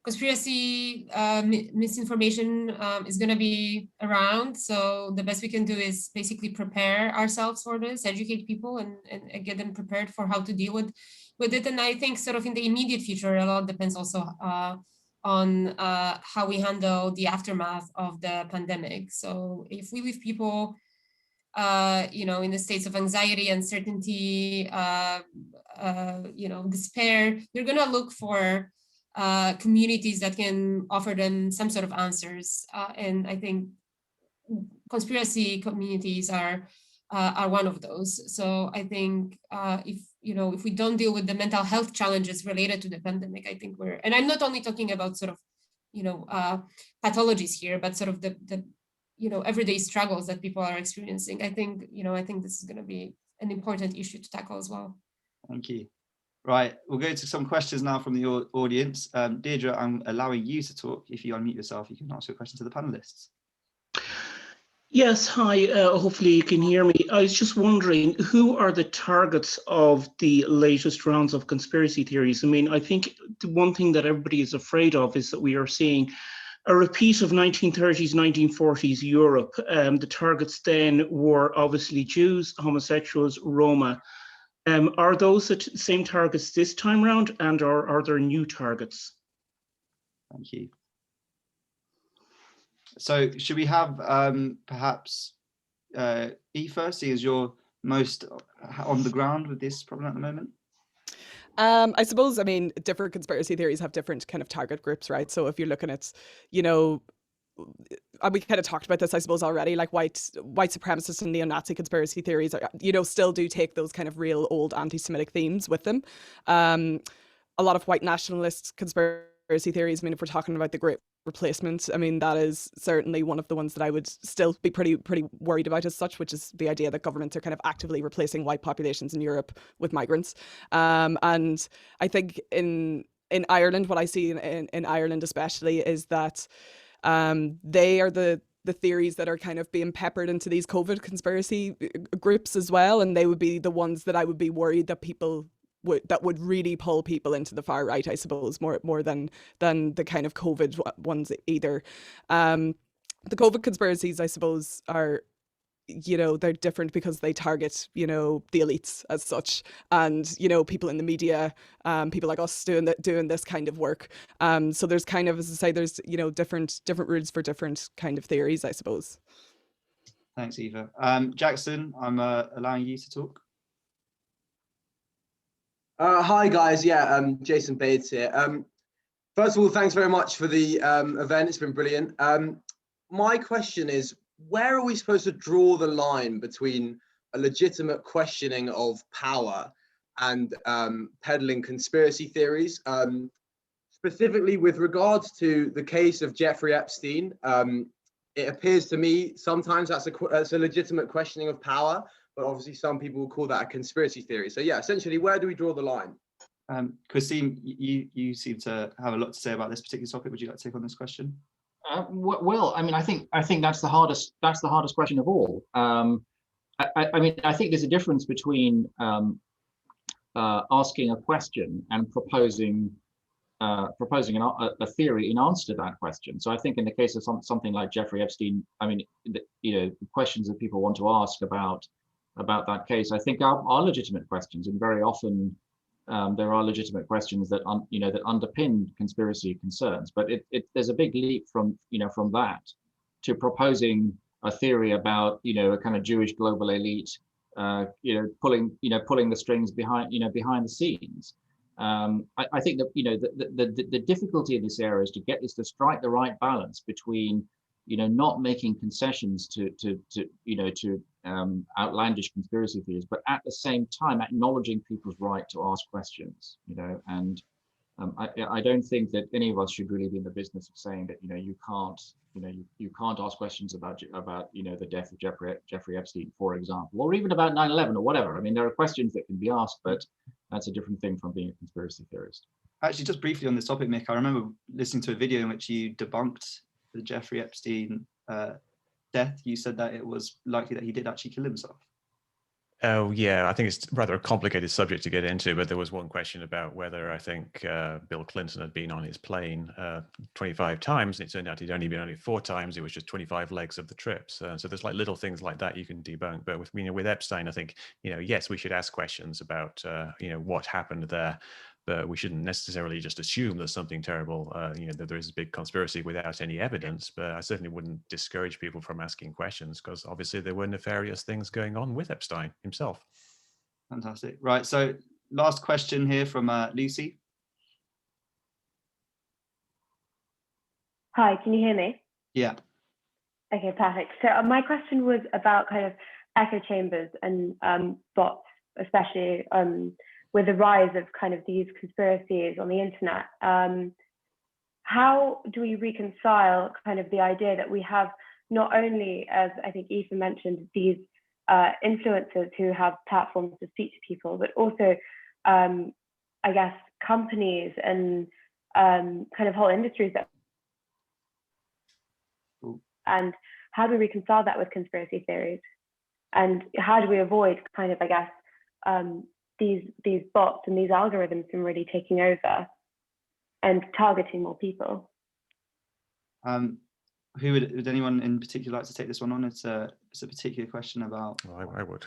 conspiracy misinformation is going to be around. So the best we can do is basically prepare ourselves for this, educate people, and get them prepared for how to deal with it. And I think sort of in the immediate future, a lot depends also on how we handle the aftermath of the pandemic. So if we leave people in the states of anxiety, uncertainty, despair, they're going to look for communities that can offer them some sort of answers. And I think conspiracy communities are one of those. So I think if we don't deal with the mental health challenges related to the pandemic, I think and I'm not only talking about sort of, pathologies here, but sort of the everyday struggles that people are experiencing. I think this is going to be an important issue to tackle as well. Thank you. Right, we'll go to some questions now from the audience. Deirdre, I'm allowing you to talk. If you unmute yourself, you can ask your question to the panelists. Yes, hi, hopefully you can hear me. I was just wondering, who are the targets of the latest rounds of conspiracy theories? I mean, I think the one thing that everybody is afraid of is that we are seeing a repeat of 1930s, 1940s Europe. The targets then were obviously Jews, homosexuals, Roma. Are those the same targets this time round, and are there new targets? Thank you. So should we have perhaps Aoife, see as you're most on the ground with this problem at the moment? I suppose, I mean, different conspiracy theories have different kind of target groups, right? So if you're looking at, we kind of talked about this, I suppose, already, like white supremacist and neo-Nazi conspiracy theories, still do take those kind of real old anti-Semitic themes with them. A lot of white nationalist conspiracy theories, I mean, if we're talking about the Great Replacement, I mean, that is certainly one of the ones that I would still be pretty worried about as such, which is the idea that governments are kind of actively replacing white populations in Europe with migrants. And I think in Ireland, what I see in Ireland especially is that they are the theories that are kind of being peppered into these COVID conspiracy groups as well, and they would be the ones that I would be worried that that would really pull people into the far right, I suppose, more than the kind of COVID ones either. The COVID conspiracies, I suppose, are, they're different because they target, the elites as such, and, people in the media, people like us doing this kind of work. So there's kind of, as I say, there's, different routes for different kind of theories, I suppose. Thanks, Eva. Jackson, I'm allowing you to talk. Hi guys, Jason Bates here. First of all, thanks very much for the event. It's been brilliant. My question is, where are we supposed to draw the line between a legitimate questioning of power and peddling conspiracy theories? Specifically with regards to the case of Jeffrey Epstein, it appears to me sometimes that's a legitimate questioning of power, but obviously some people will call that a conspiracy theory. So yeah, essentially, where do we draw the line? Christine, you seem to have a lot to say about this particular topic. Would you like to take on this question? Well, I mean, I think that's the hardest question of all. I mean, I think there's a difference between asking a question and proposing a theory in answer to that question. So I think in the case of something like Jeffrey Epstein, I mean, the questions that people want to ask about that case, I think are legitimate questions, and very often there are legitimate questions that that underpin conspiracy concerns. But there's a big leap from that to proposing a theory about, a kind of Jewish global elite, pulling the strings behind the scenes. I think that the difficulty in this area is to strike the right balance between not making concessions to outlandish conspiracy theories, but at the same time acknowledging people's right to ask questions. And I don't think that any of us should really be in the business of saying that you can't ask questions about the death of Jeffrey Epstein, for example, or even about 9/11 or whatever. I mean, there are questions that can be asked, but that's a different thing from being a conspiracy theorist. Actually, just briefly on this topic, Mick, I remember listening to a video in which you debunked the Jeffrey Epstein death. You said that it was likely that he did actually kill himself. Oh, yeah, I think it's rather a complicated subject to get into, but there was one question about whether I think Bill Clinton had been on his plane 25 times, and it turned out he'd only been on it 4 times. It was just 25 legs of the trips. So there's like little things like that you can debunk. But with Epstein, I think, yes, we should ask questions about, what happened there. But we shouldn't necessarily just assume there's something terrible, that there is a big conspiracy without any evidence. But I certainly wouldn't discourage people from asking questions, because obviously there were nefarious things going on with Epstein himself. Fantastic. Right. So last question here from Lucy. Hi, can you hear me? Yeah. Okay, perfect. So my question was about kind of echo chambers and bots, especially with the rise of kind of these conspiracies on the internet. How do we reconcile kind of the idea that we have not only, as I think Aoife mentioned, these influencers who have platforms to speak to people, but also, I guess, companies and kind of whole industries that. And how do we reconcile that with conspiracy theories? And how do we avoid kind of, I guess, these bots and these algorithms from really taking over and targeting more people? Who would anyone in particular like to take this one on? It's a particular question about. Well, I would.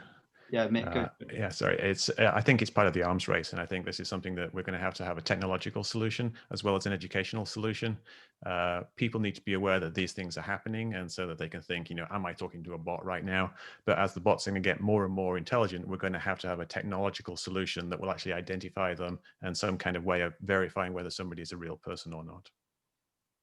Yeah, Mick, go. Yeah, sorry. I think it's part of the arms race, and I think this is something that we're going to have a technological solution as well as an educational solution. People need to be aware that these things are happening, and so that they can think, am I talking to a bot right now? But as the bots are going to get more and more intelligent, we're going to have a technological solution that will actually identify them and some kind of way of verifying whether somebody is a real person or not.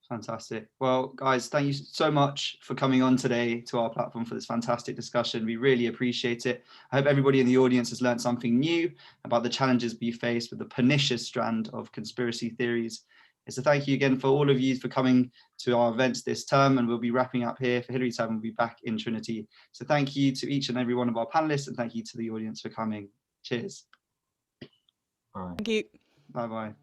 Fantastic. Well, guys, thank you so much for coming on today to our platform for this fantastic discussion. We really appreciate it. I hope everybody in the audience has learned something new about the challenges we face with the pernicious strand of conspiracy theories. So thank you again for all of you for coming to our events this term, and we'll be wrapping up here. For Hilary Term, we'll be back in Trinity. So thank you to each and every one of our panelists, and thank you to the audience for coming. Cheers. Bye. Thank you. Bye-bye.